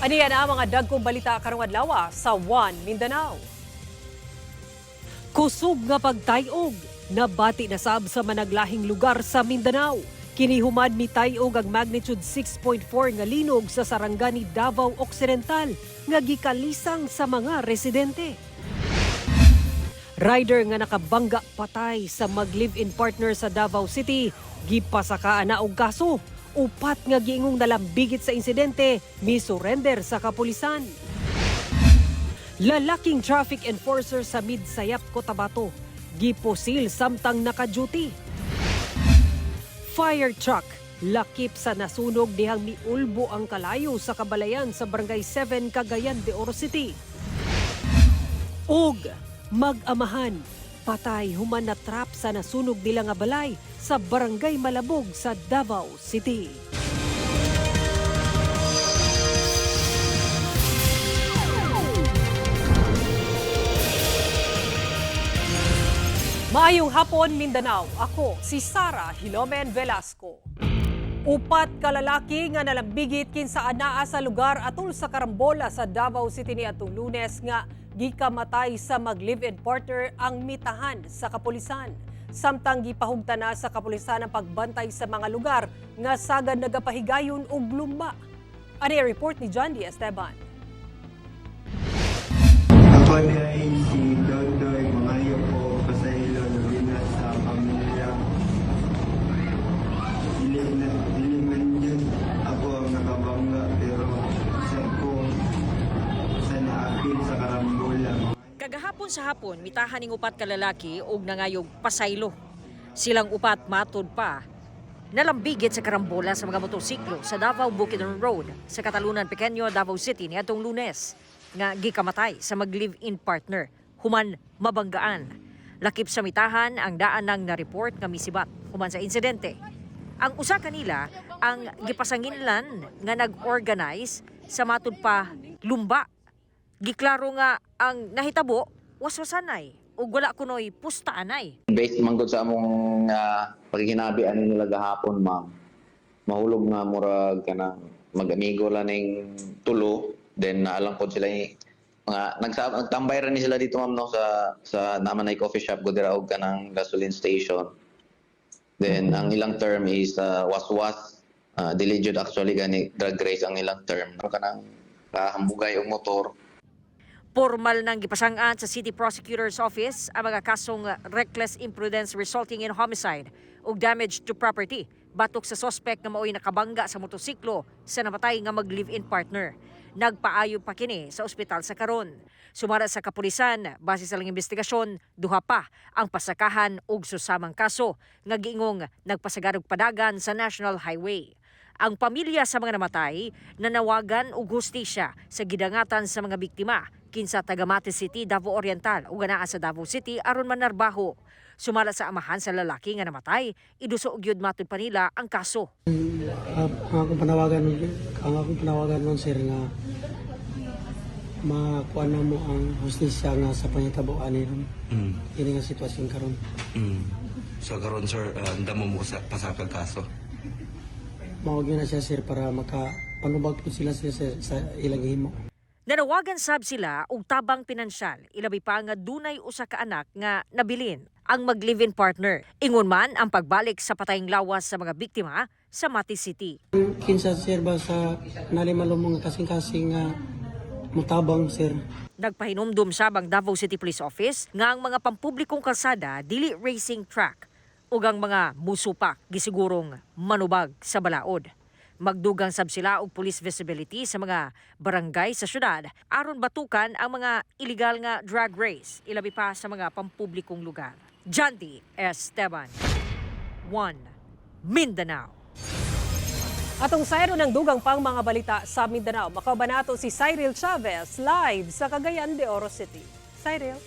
Aniya na mga dagkong balita karong adlaw sa One Mindanao. Kusog nga pagtayog, nabati na sab sa managlahing lugar sa Mindanao. Kinihumad ni tayog ang magnitude 6.4 nga linog sa Sarangani, Davao Occidental nga gikalisang sa mga residente. Rider nga nakabangga patay sa mag-live-in partner sa Davao City, gipasakaan na og kaso. Upat nga giingong nalambigit sa insidente, mi-surrender sa kapulisan. Lalaking traffic enforcer sa Midsayap, Cotabato, giposil samtang naka-duty. Fire truck, lakip sa nasunog dihang miulbo ang kalayo sa kabalayan sa Barangay 7, Cagayan de Oro City. Og mag-amahan, patay human na trap sa nasunog nila nga balay sa Barangay Malabog sa Davao City. Maayong hapon, Mindanao. Ako si Sara Hilomen Velasco. Upat ka lalaki nga nalambigit kinsa anaa sa lugar atol sa Carambola sa Davao City niadtong Lunes nga gikamatay sa mag-live-in partner ang mitahan sa kapulisan. Samtang gipahugta na sa kapulisan ang pagbantay sa mga lugar nga sagad nagapahigayon og lumba. Ani report ni John D. Esteban. Ako ay si Dodoy, mangayo po pasaylo na sa pamilya. Dili man yun ako ang nakabangga pero sa naapil sa Carambola. Kagahapon sa hapon, mitahan ning upat ka lalaki og nangayog pasaylo. Silang upat matod pa nalambigit sa karambola sa mga motorsiklo sa Davao Bukidnon Road sa Katalunan Pequeño, Davao City niadtong Lunes nga gikamatay sa mag-live-in partner human mabanggaan. Lakip sa mitahan ang daan nang na-report nga misibat human sa insidente. Ang usa kanila ang gipasanginlan nga nag-organize sa matud pa lumba. Giklaro nga ang nahitabo waswasanay ug wala kunoy pustaanay. Based man gud sa among pagkinabi ani nila gahapon, ma'am. Mahulog nga murag kanang mag-amigo lang ning tulo, then naalang pod sila mga nagtambay ra ni sila dito, ma'am, no, sa naman ay coffee shop gud dira og kanang gasoline station. Then ang ilang term is waswas, diligent actually gani drug race ang ilang term. Kanang hambugay og motor. Formal nang gipasangan sa City Prosecutor's Office ang mga kasong reckless imprudence resulting in homicide ug damage to property batok sa suspect nga mao'y nakabangga sa motorsiklo sa namatay nga mag-live-in partner. Nagpaayo pa kini sa ospital sa karon. Sumara sa kapulisan, base sa lang investigasyon, duha pa ang pasakahan ug susamang kaso nga giingong nagpasagarog padagan sa National Highway. Ang pamilya sa mga namatay nanawagan og hustisya sa gidangatan sa mga biktima kinsa taga Mati City, Davao Oriental ug anaa sa Davao City aron manarbaho. Sumala sa amahan sa lalaki nga namatay, iduso og gyud matud pa nila ang kaso. Ang akong panawagan nun sir nga makuha na mo ang hustisya nga sa pangitabuan nila. Ini nga sitwasyon karon. So karon sir, damo mo pasakag kaso. Mawag na siya sir para makapanubag po sila sa ilang himo. Nanawagan sab sila og tabang pinansyal, ilabi pa nga dunay usa ka anak nga nabilin ang mag-live-in partner. Ingon man ang pagbalik sa patayng lawas sa mga biktima sa Mati City. Kinsa sir ba sa nalimalong mga kasing-kasing nga mutabang sir. Nagpahinumdum sab ang Davao City Police Office nga ang mga pampublikong kalsada dili racing track ug ang mga musupak gisigurong manubag sa balaod. Magdugang sab sila og police visibility sa mga barangay sa syudad aron batukan ang mga illegal nga drag race ilabi pa sa mga pampublikong lugar. John D. Esteban, One Mindanao. Atong sayro ng dugang pang mga balita sa Mindanao. Makabanato si Cyril Chavez live sa Cagayan de Oro City. Cyril.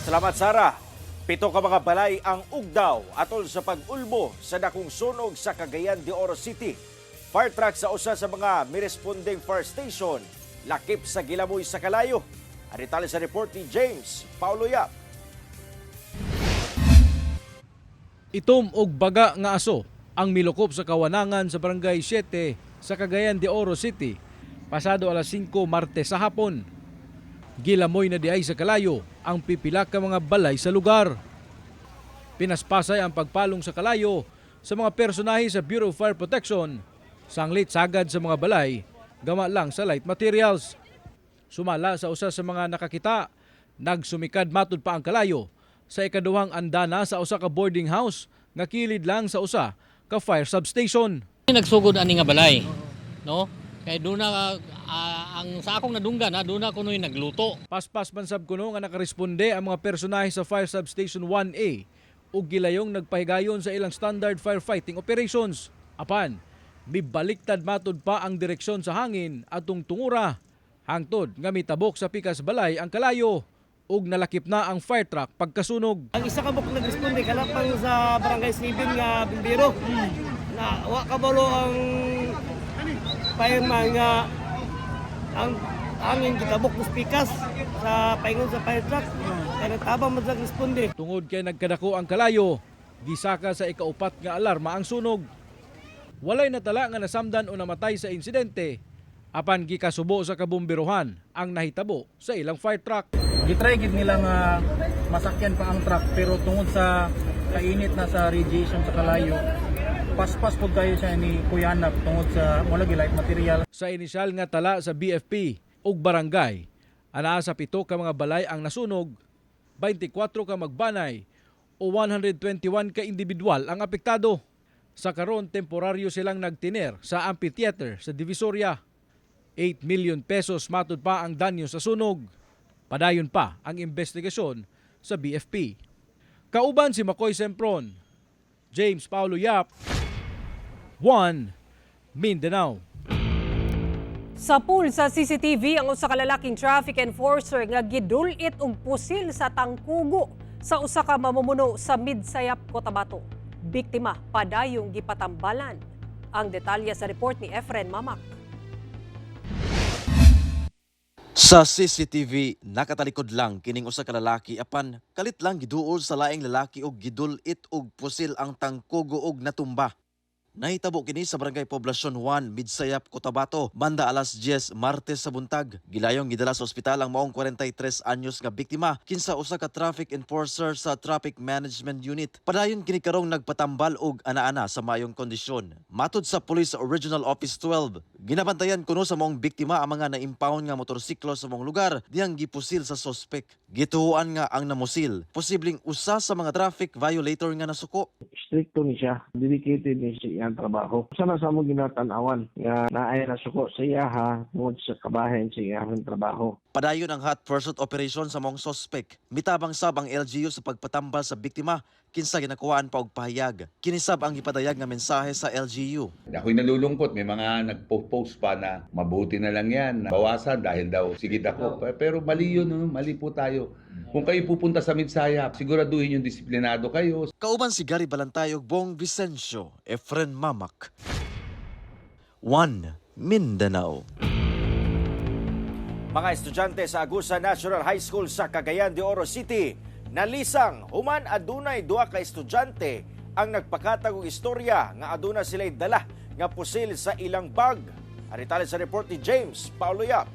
Salamat, Sara. 7 ka mga balay ang ugdaw atol sa pag-ulbo sa dakong sunog sa Cagayan de Oro City. Fire truck sa usa sa mga miresponding fire station lakip sa gilamoy sa kalayo. Aritali sa report ni James Paulo Yap. Itom og baga nga aso ang milukop sa kawanangan sa Barangay 7 sa Cagayan de Oro City pasado alas 5 Martes sa hapon. Gilamoy na diay sa kalayo ang pipila ka mga balay sa lugar. Pinaspasay ang pagpalong sa kalayo sa mga personahe sa Bureau of Fire Protection, sanglit sagad sa mga balay, gama lang sa light materials. Sumala sa usa sa mga nakakita, nagsumikad matud pa ang kalayo sa ikaduhang andana sa usa ka boarding house nga kilid lang sa usa ka fire substation. Nagsugod ani nga balay, no? Kay doon na ang sa akong nadunggan, doon na kuno nagluto. Paspas man sab kuno nga nakaresponde ang mga personahe sa Fire Substation 1A ug gilayong nagpahigayon sa ilang standard firefighting operations. Apan, mibaliktad matud pa ang direksyon sa hangin atong tungura. Hangtod nga mitabok sa pikas balay ang kalayo ug nalakip na ang fire truck pagkasunog. Ang isa ka buk nag-responde kalapang sa barangay 7 nga bimbero. Na wa kabalo ang fireman nga ang angin gitabok mo pikas sa paingon sa fire truck. Kaya nagtabang man sa responde. Tungod kay nagkadako ang kalayo, gisaka sa ikaupat nga alarma ang sunog. Walay natala nga nasamdan o namatay sa insidente, apan gikasubo sa kabumbiruhan ang nahitabo sa ilang fire truck. Gitry gid nila nga masakyan pa ang truck pero tungod sa kainit na sa radiation sa kalayo, paspas po kayo siya ni kuyanap tungod sa wala light material. Sa inisyal nga tala sa BFP ug barangay, anaa sa 7 ka mga balay ang nasunog, 24 ka magbanay o 121 ka individual ang apektado. Sa karon temporaryo silang nagtiner sa amphitheater sa Divisoria. 8 million pesos matud pa ang danyo sa sunog. Padayon pa ang investigasyon sa BFP. Kauban si Makoy Sempron, James Paulo Yap, 1 Mindanao. Sa pool sa CCTV ang usa ka lalaking traffic enforcer nga gidulit og pusil sa tangkugo sa usa ka mamumuno sa Midsayap, Cotabato. Biktima padayong gipatambalan. Ang detalye sa report ni Efren Mamak. Sa CCTV, nakatalikod lang kining usa ka lalaki apan kalit lang giduol sa laing lalaki og gidulit og pusil ang tangkugo og natumba. Nahitabo kini sa Barangay Poblasyon 1, Midsayap, Cotabato, banda alas 10 Martes sa buntag. Gilayong gidala sa ospital ang maong 43 anyos nga biktima kinsa usa ka traffic enforcer sa Traffic Management Unit. Padayon kini karong nagpatambal og ana-ana sa mayong kondisyon. Matud sa Police Regional Office 12, ginabantayan kuno sa maong biktima ang mga na-impound nga motorsiklo sa maong lugar diyang gipusil sa sospek. Gituhuan nga ang namusil, posibleng usa sa mga traffic violator nga nasuko. Stricto ni siya, dedicated ni siya ang trabaho. Sana sa mo ginatanawan nga naay nasuko sa iya ha tungod sa kabahin sa iyang trabaho. Padayon ang hot pursuit operation sa mong sospek. Mitabang sab ang LGU sa pagpatambal sa biktima kinsa ginakuhaan pa og pahayag. Kinisab ang ipadayag nga mensahe sa LGU. Ako'y nalulungkot, may mga nagpo-post pa na mabuti na lang yan, bawasan dahil daw sigit ako. Pero mali yun, mali po tayo. Kung kayo pupunta sa Midsayap, siguraduhin yung disiplinado kayo. Kauban si Gary Balantay ug Bong Vicencio, Efren Mamak. 1 Mindanao. Mga estudyante sa Agusan National High School sa Cagayan de Oro City, nalisang human adunay duha ka estudyante ang nagpakatag og istorya nga aduna sila'y dala nga pusil sa ilang bag. Aritali sa report ni James Paulo Yap.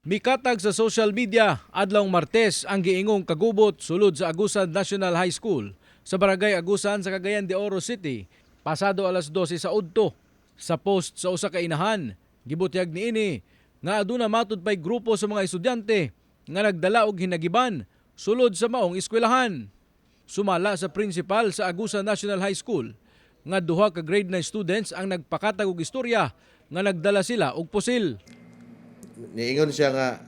Mikatag sa social media, adlawng Martes ang giingong kagubot sulod sa Agusan National High School sa Barangay Agusan sa Cagayan de Oro City, pasado alas 12 sa udto. Sa post sa usa ka inahan, gibutyag niini nga aduna matud pay grupo sa mga estudyante nga nagdala og hinagiban sulod sa maong eskwelahan. Sumala sa principal sa Agusan National High School nga duha ka grade 9 students ang nagpakatag og istorya nga nagdala sila og pusil. Niingon siya nga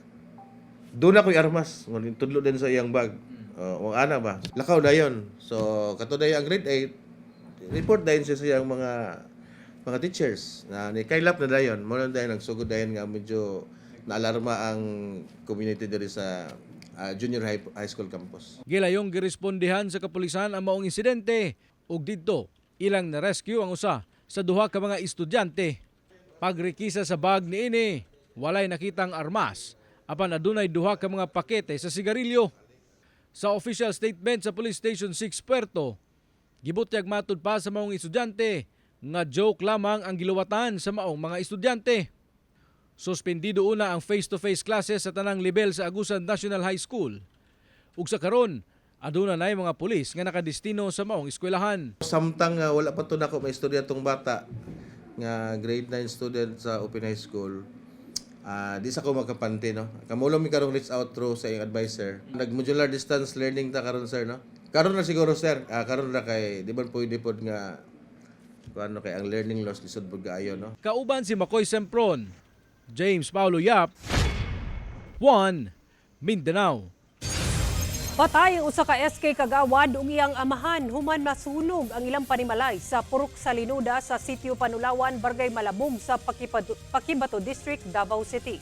doon ako'y armas, ngunit tudlo din sa iyang bag. Wang ana ba? Lakaw dayon. So kato dayon ang grade 8, report dayon siya sa iyang mga teachers na ni kailap na dayon. Mo lang dayon nagsugod dayon nga medyo naalarma ang community diri sa junior high school campus. Gilayong girespondihan sa kapulisan ang maong insidente ug didto ilang na-rescue ang usa sa duha ka mga estudyante. Pagrekisa sa bag niini, walay nakitang armas, apan adunay duha ka mga pakete sa sigarilyo. Sa official statement sa Police Station 6 Puerto, gibutyag matud pa sa maong estudyante nga joke lamang ang giluwatan sa maong mga estudyante. Suspendido una ang face-to-face classes sa tanang level sa Agusan National High School. Ug sa karon, aduna nay mga pulis nga nakadestino sa maong eskwelahan. Samtang wala pa to nako maistorya tong bata nga grade 9 student sa Open High School. Di sa ko magkapante, no? Kamulong mi karong reach out through sa iyong advisor. Nag-modular distance learning ta karon, sir, no? Karon na siguro, sir. Karon na kay di ba pwede pod nga paano kay ang learning loss lisod pod kaayo, no? Kauban si Makoy Sempron, James Paulo Yap, 1 Mindanao. Patay ang usa ka SK kagawad ug iyang amahan human masunog ang ilang panimalay sa Purok Salinuda sa Sitio Panulawan, Barangay Malabog sa Paquibato District, Davao City.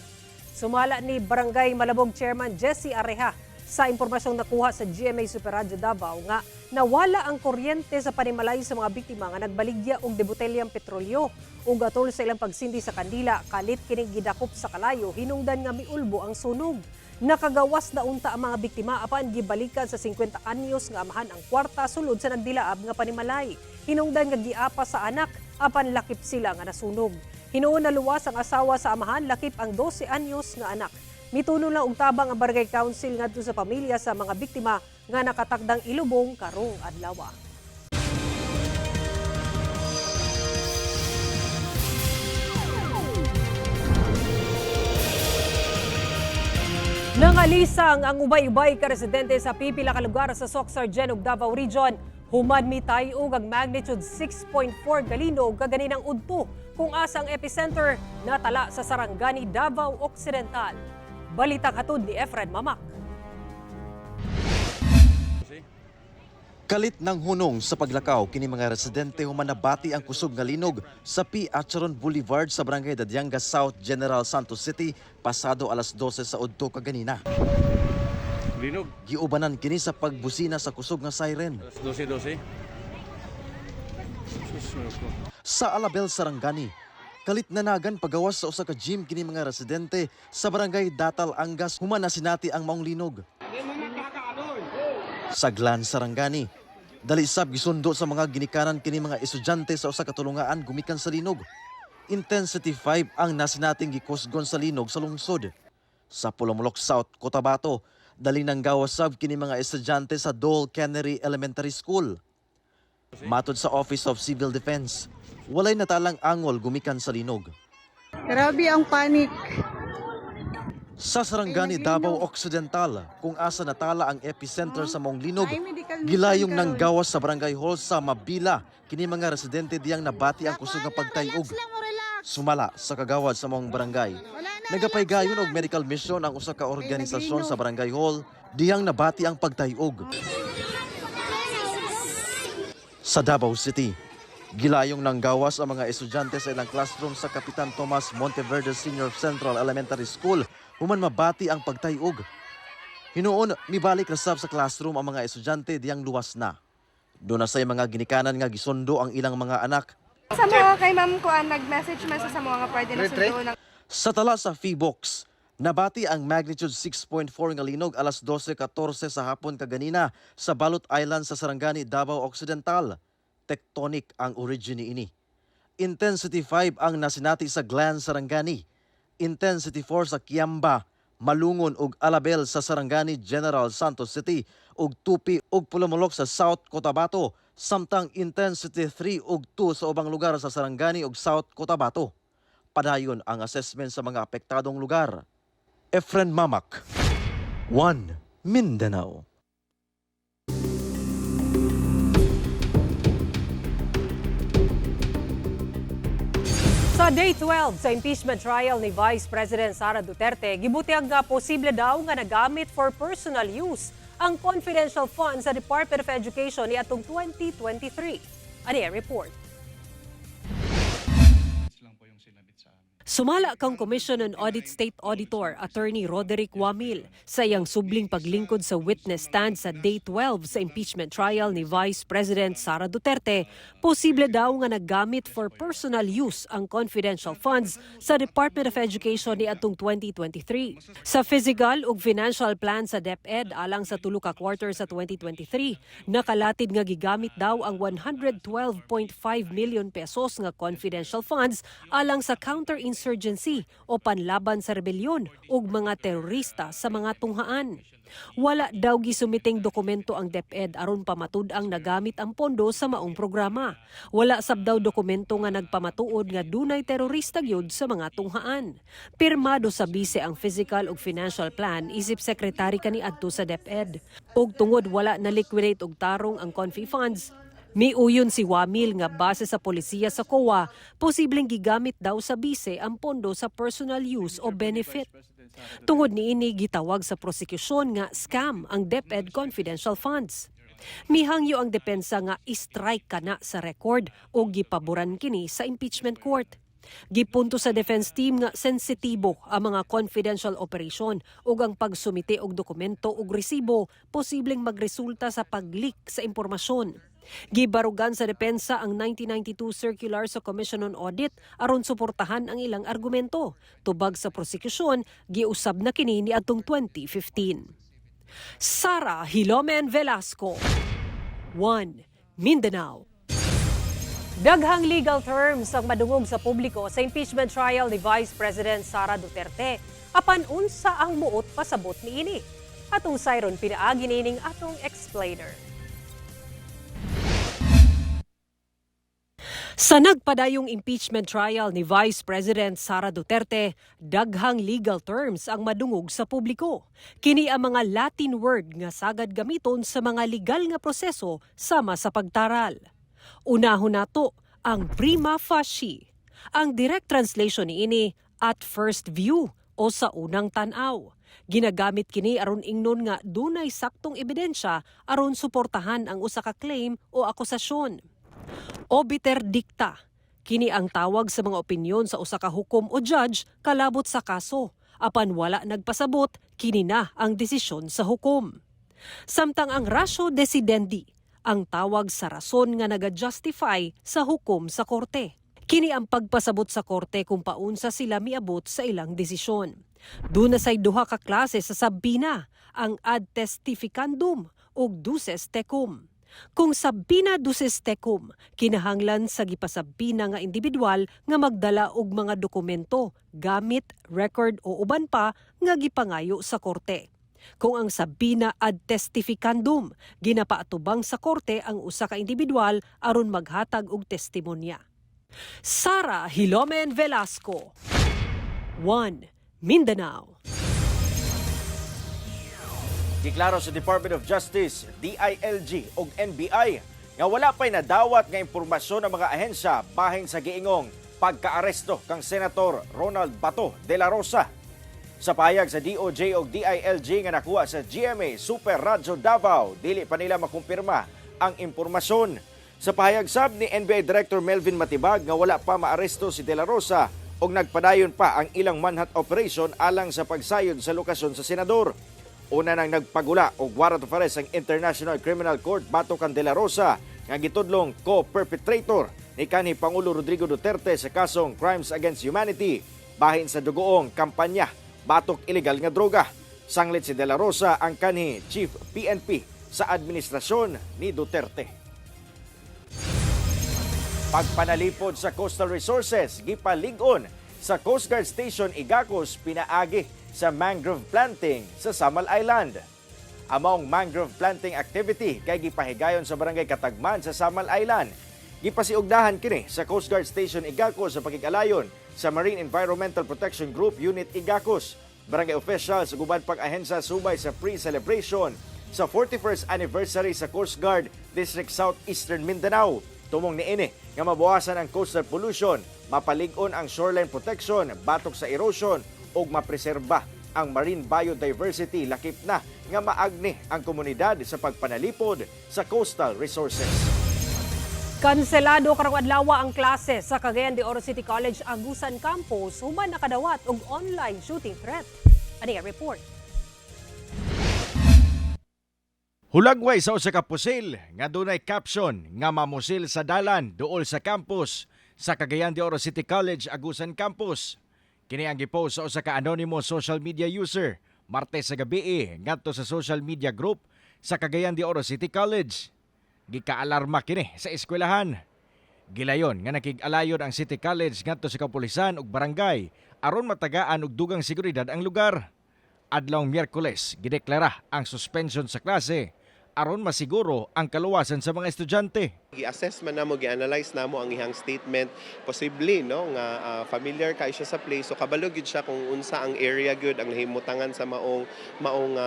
Sumala ni Barangay Malabog Chairman Jesse Areha sa impormasyong nakuha sa GMA Super Radio Davao nga nawala ang kuryente sa panimalay sa mga biktima nga nagbaligya og debotelyang petrolyo ug atol sa ilang pagsindi sa kandila kalit kining gidakop sa kalayo hinungdan nga miulbo ang sunog. Nakagawas na unta ang mga biktima apan gibalikan sa 50 anyos nga amahan ang kwarta sulod sa nagdilaab nga panimalay. Hinungdan nga giapa sa anak apan lakip sila nga nasunog. Hinuon na luwas ang asawa sa amahan, lakip ang 12 anyos nga anak. Mituno lang og tabang ang Barangay Council ngadto sa pamilya sa mga biktima nga nakatakdang ilubong karong adlaw. Nangalisang ang ubay-ubay ka residente sa pipila ka lugar sa Soc-Sargen ug Davao Region. Human mitay og ang magnitude 6.4 galinog kaganinang udto kung asa ang epicenter natala sa Sarangani, Davao Occidental. Balitang hatod ni Efren Mamak. Kalit ng hunong sa paglakaw kini mga residente human nabati ang kusog nga linog sa P. Acharon Boulevard sa Barangay Dadyanga South, General Santos City pasado alas 12 sa udto kaganina. Linog. Giubanan kini sa pagbusina sa kusog nga siren. 12. Sa Alabel, Sarangani, kalit nanagan pagawas sa usa ka gym kini mga residente sa Barangay Datal Angas human na sinati ang maong linog. Sa Glan, Sarangani, dali sab gisundo sa mga ginikanan kini mga estudyante sa usa ka tulungaan gumikan sa linog. Intensity 5 ang nasinating gikusgon sa linog sa lungsod. Sa Pulomolok South, Cotabato, dali nang gawas sab kini mga estudyante sa Dole Cannery Elementary School. Matod sa Office of Civil Defense, walay natalang angol gumikan sa linog. Grabe ang panic. Sa Sarangani, Davao Occidental, kung asa natala ang epicenter sa maong linog, gilayong nang gawas sa Barangay Hall sa Mabila, kini mga residente diyang nabati ang kusog nga pagtayog. Sumala sa kagawad sa maong barangay. Nagapaygayon og medical mission ang usa ka organisasyon sa Barangay Hall, diyang nabati ang pagtayog. Sa Davao City, gilayong nang gawas ang mga estudyante sa ilang classroom sa Kapitan Tomas Monteverde Senior Central Elementary School human mabati ang pagtayog. Hinuon, mibalik rasab sa classroom ang mga estudyante diyang luwas na. Doon na say mga ginikanan nga gisundo ang ilang mga anak. Sa mga kay ma'am ko nag-message man sa mga pwede na sundo. Sa tala sa Feebox, nabati ang magnitude 6.4 nga linog alas 12:14 sa hapon kaganina sa Balot Island sa Sarangani, Davao Occidental. Tectonic ang origin ini. Intensity 5 ang nasinati sa Glan, Sarangani. Intensity 4 sa Kiamba, Malungon ug Alabel sa Sarangani, General Santos City ug Tupi ug Pulomolok sa South Cotabato, samtang Intensity 3 ug 2 sa ubang lugar sa Sarangani ug South Cotabato. Padayon ang assessment sa mga apektadong lugar. Efren Mamak, 1 Mindanao. Sa Day 12 sa impeachment trial ni Vice President Sara Duterte, gibuti ang posible daw nga nagamit for personal use ang confidential funds sa Department of Education ni atong 2023. Ani ang report. Sumala kang Commission on Audit State Auditor Attorney Roderick Wamil sa iyang subling paglingkod sa witness stand sa Day 12 sa impeachment trial ni Vice President Sara Duterte, posible daw nga naggamit for personal use ang confidential funds sa Department of Education ni atong 2023. Sa physical ug financial plan sa DepEd alang sa tulo ka quarter sa 2023, nakalatid nga gigamit daw ang 112.5 million pesos nga confidential funds alang sa counterinsurgency o panlaban sa rebelyon ug mga terorista sa mga tunghaan. Wala daw gisumiting dokumento ang DepEd aron pamatud ang nagamit ang pondo sa maong programa. Wala sab daw dokumento nga nagpamatuod nga dunay terorista gyud sa mga tunghaan. Pirmado sa bise ang physical ug financial plan isip sekretary kaniadto sa DepEd. Ug tungod wala na liquidate og tarong ang confi funds, miuyon si Wamil nga base sa polisiya sa COA, posibleng gigamit daw sa bise ang pondo sa personal use o benefit. Tungod niini gitawag sa prosekusyon nga scam ang DepEd confidential funds. Mihangyo ang depensa nga i-strike kana sa record o gipaboran kini sa impeachment court. Gipunto sa defense team nga sensitibo ang mga confidential operation ug ang pagsumite og dokumento ug resibo posibleng magresulta sa pag-leak sa impormasyon. Gibarugan sa depensa ang 1992 circular sa Commission on Audit aron suportahan ang ilang argumento. Tubag sa prosekusyon, giusab na kini ni atong 2015. Sara Hilomen Velasco, 1 Mindanao. Daghang legal terms ang madungog sa publiko sa impeachment trial ni Vice President Sara Duterte apan unsa ang muot pasabot niini. Atong sayron pinaagi nining atong explainer. Sa nagpadayong impeachment trial ni Vice President Sara Duterte, daghang legal terms ang madungog sa publiko. Kini ang mga Latin word nga sagad gamiton sa mga legal nga proseso sama sa pagtaral. Unahon nato ang prima facie. Ang direct translation niini at first view o sa unang tan-aw. Ginagamit kini aron ingnon nga dunay saktong ebidensya aron suportahan ang usa ka claim o akusasyon. Obiter dicta, kini ang tawag sa mga opinyon sa usa ka hukom o judge kalabot sa kaso. Apan wala nagpasabot, kini na ang desisyon sa hukom. Samtang ang ratio decidendi, ang tawag sa rason nga naga-justify sa hukom sa korte. Kini ang pagpasabot sa korte kung paunsa sila miabot sa ilang desisyon. Duna say duha ka klase sa sabina, ang ad testificandum ug duces tecum. Kung sabina duces tecum, kinahanglan sa gipasabina nga individual nga magdala og mga dokumento, gamit, record o uban pa nga gipangayo sa korte. Kung ang sabina ad testificandum, ginapaatubang sa korte ang usa ka individual aron maghatag og testimonya. Sara Hilomen Velasco, 1 Mindanao. Giklaro sa Department of Justice, DILG ug NBI nga wala pa'y nadawat nga impormasyon ng mga ahensya bahin sa giingong pagkaaresto kang Senator Ronald Bato de la Rosa. Sa pahayag sa DOJ ug DILG nga nakuha sa GMA Super Radyo Davao, dili pa nila makumpirma ang impormasyon. Sa pahayag sab ni NBI Director Melvin Matibag nga wala pa maaresto si de la Rosa ug nagpadayon pa ang ilang manhunt operation alang sa pagsayod sa lokasyon sa senador. Una nang nagpagula og warrant of arrest ang International Criminal Court batok kang De La Rosa nga gitudlong co-perpetrator ni kanhi Pangulo Rodrigo Duterte sa kasong Crimes Against Humanity bahin sa dugoong kampanya batok ilegal nga droga. Sanglit si De La Rosa ang kanhi Chief PNP sa administrasyon ni Duterte. Pagpanalipod sa Coastal Resources, gipalig-on sa Coast Guard Station Igacos pinaagi sa mangrove planting sa Samal Island. Among mangrove planting activity kay gipahigayon sa barangay Katagman sa Samal Island. Gipasiugdahan kini sa Coast Guard Station Igacos sa pagigalayon sa Marine Environmental Protection Group Unit Igacos. Barangay officials guban pag-ahensya subay sa pre-celebration sa 41st anniversary sa Coast Guard District Southeastern Mindanao. Tumong niini nga mabawasan ang coastal pollution, mapalig-on ang shoreline protection, batok sa erosion ug mapreserba ang marine biodiversity, lakip na nga maagni ang komunidad sa pagpanalipod sa coastal resources. Kanselado karong adlaw ang klase sa Cagayan de Oro City College Agusan Campus human nakadawat og online shooting threat. Ani ang report. Hulagway sa usa ka pusil nga dunay caption nga mamusil sa dalan duol sa campus sa Cagayan de Oro City College Agusan Campus. Kini ang gipost sa usa ka anonymous social media user Martes sa gabi ngadto sa social media group sa Cagayan de Oro City College. Gikaalarma kini sa eskwelahan. Gilayon nga nakig-alayon ang City College ngadto sa kapulisan ug barangay aron matagaan og dugang seguridad ang lugar. Adlawng Miyerkules gideklara ang suspension sa klase aron masiguro ang kaluwasan sa mga estudyante. I-assess man namo, gi-analyze namo ang ihang statement, posible no nga familiar kay siya sa place, so kabalo gyud siya kung unsa ang area gyud ang nahimutangan sa maong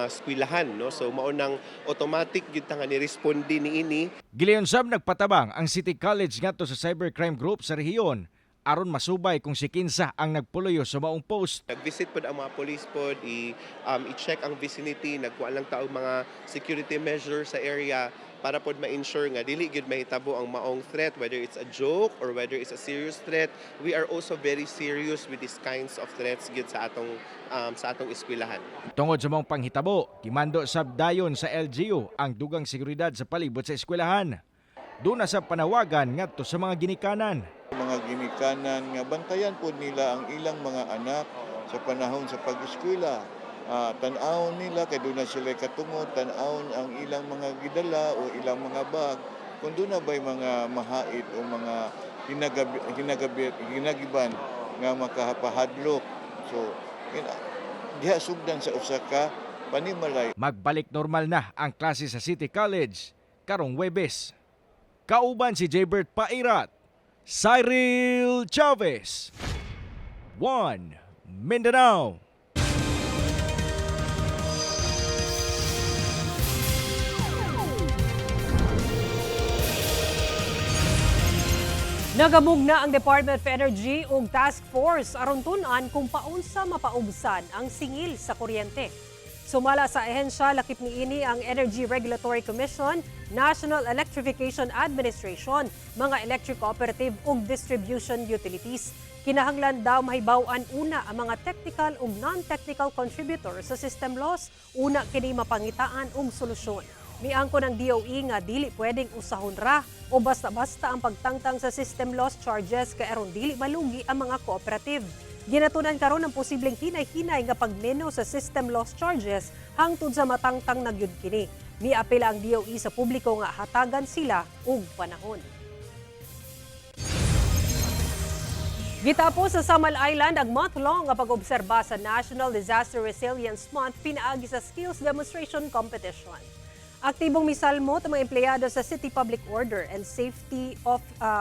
eskwelahan no, so mao nang automatic gyud ta nga ni-responde niini. Gilayon sab nagpatabang ang City College ngadto sa cybercrime group sa rehiyon aron masubay kung si kinsa ang nagpuloyo sa maong post. Nag-visit pod ang mga police pod, i-check ang vicinity, nagkuha lang taog mga security measures sa area para pod ma-ensure nga dili gyud mahitabo ang maong threat, whether it's a joke or whether it's a serious threat. We are also very serious with these kinds of threats gyud sa atong eskwelahan. Tungod sa maong panghitabo, kimando sab dayon sa LGU ang dugang seguridad sa palibot sa eskwelahan. Doon na sa panawagan ngadto sa mga ginikanan. Mga ginikanan nga bantayan po nila ang ilang mga anak sa panahon sa pag-eskwela. Tan-awon nila kay doon na sila katungod, tan-awon ang ilang mga gidala o ilang mga bag. Kung doon na ba'y mga mahait o mga hinagiban nga makahapahadlok. So, diha sugdan sa usaka panimalay. Magbalik normal na ang klase sa City College karong Huwebes. Kauban si Jaybert Pairat, Cyril Chavez, One Mindanao. Nagamug na ang Department of Energy ug Task Force aron tun-an kung paunsa mapaubsan ang singil sa kuryente. Sumala sa ahensya, lakip niini ang Energy Regulatory Commission, National Electrification Administration, mga electric cooperative ug distribution utilities. Kinahanglan daw mahibaw-an una ang mga technical ug non-technical contributors sa system loss, una kini mapangitaan og solusyon. Miangkon ang DOE nga dili pwedeng usahon ra o basta-basta ang pagtangtang sa system loss charges kay aron dili malugi ang mga cooperative. Ginatunan karon ang posibleng hinay-hinay nga pagmeno sa system loss charges hangtod sa matangtang na gyud kini. Miapela ang DOE sa publiko nga hatagan sila og panahon. Gitapos sa Samal Island ang month-long nga pag-obserba sa National Disaster Resilience Month pinaagi sa skills demonstration competition. Aktibong misalmot ang mga empleyado sa City Public Order and Safety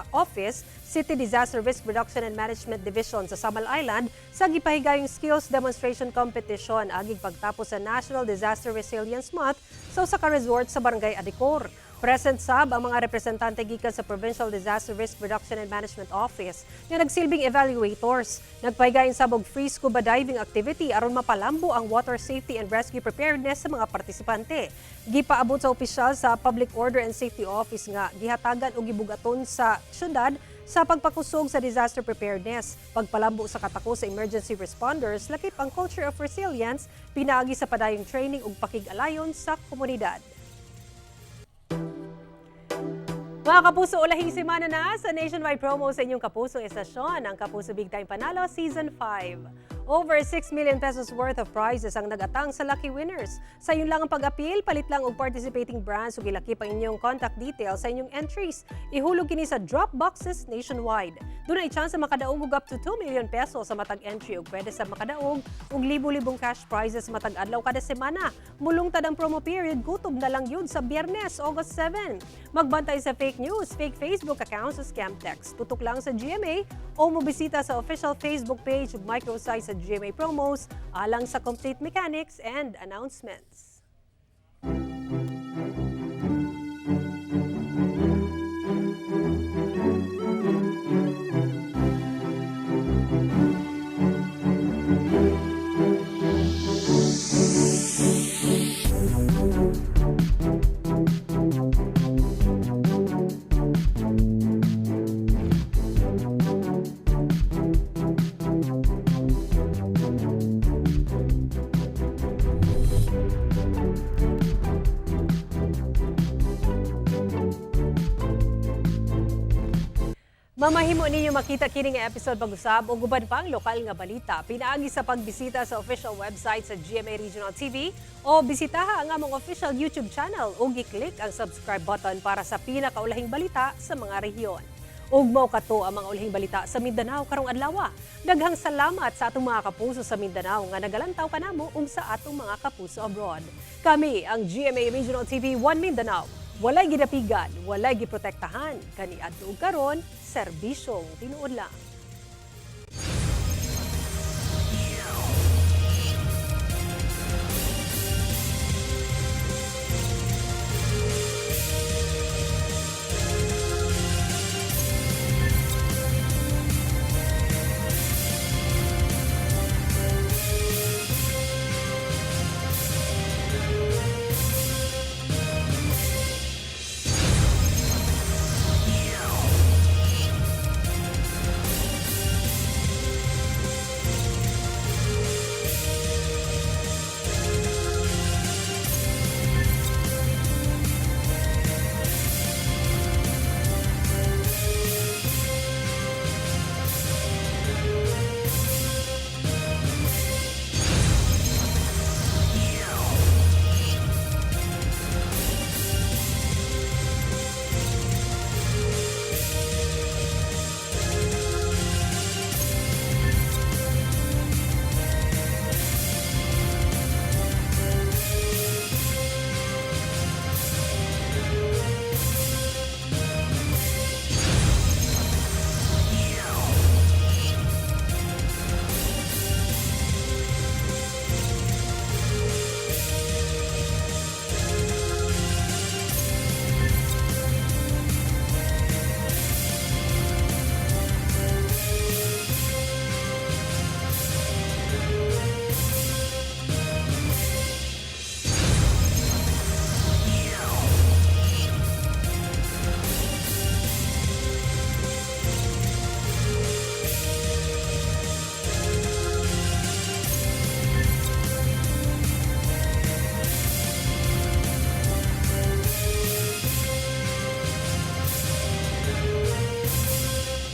Office, City Disaster Risk Reduction and Management Division sa Samal Island sa gipahigayong skills demonstration competition agig pagtapos sa National Disaster Resilience Month sa usa ka resort sa Barangay Adicor. Present sab ang mga representante gikan sa Provincial Disaster Risk Reduction and Management Office nga nagsilbing evaluators. Nagpahigayon sab og free scuba diving activity aron mapalambo ang water safety and rescue preparedness sa mga partisipante. Gipaabot sa opisyal sa Public Order and Safety Office nga gihatagan og gibugaton sa syudad sa pagpakusog sa disaster preparedness, pagpalambo sa katako sa emergency responders, lakip ang culture of resilience, pinaagi sa padayong training ug pakig-alayon sa komunidad. Mga kapuso, ulahing semana na sa nationwide promo sa inyong kapusong estasyon, ang Kapuso Big Time Panalo Season 5. Over 6 million pesos worth of prizes ang nagatang sa lucky winners. Sa yun lang ang pag-appeal, palit lang og participating brands ug ilakip ang inyong contact details sa inyong entries. Ihulog kini sa drop boxes nationwide. Doon ay chance sa makadaog og up to 2 million pesos sa matag entry ug pwede sa makadaog og libo-libong cash prizes matag adlaw kada semana. Mulungtad ang promo period, kutob na lang yun sa Biyernes, August 7. Magbantay sa fake news, fake Facebook accounts o scam text. Tutok lang sa GMA o mobisita sa official Facebook page ug microsite sa GMA Promos alang sa complete mechanics and announcements. Mamahimo ninyo makita kini nga episode pag-usab o guban pang lokal nga balita. Pinaagi sa pagbisita sa official website sa GMA Regional TV o bisitaha ang among official YouTube channel o gi-click ang subscribe button para sa pinakaulahing balita sa mga rehiyon. Ug mao kato ang mga ulahing balita sa Mindanao karong adlaw. Daghang salamat sa atong mga kapuso sa Mindanao nga nagalantaw kanamo ug sa atong mga kapuso abroad. Kami ang GMA Regional TV 1 Mindanao. Walay gidapigan, walay giprotektahan, kani adto ug karon serbisyong tinuod lang.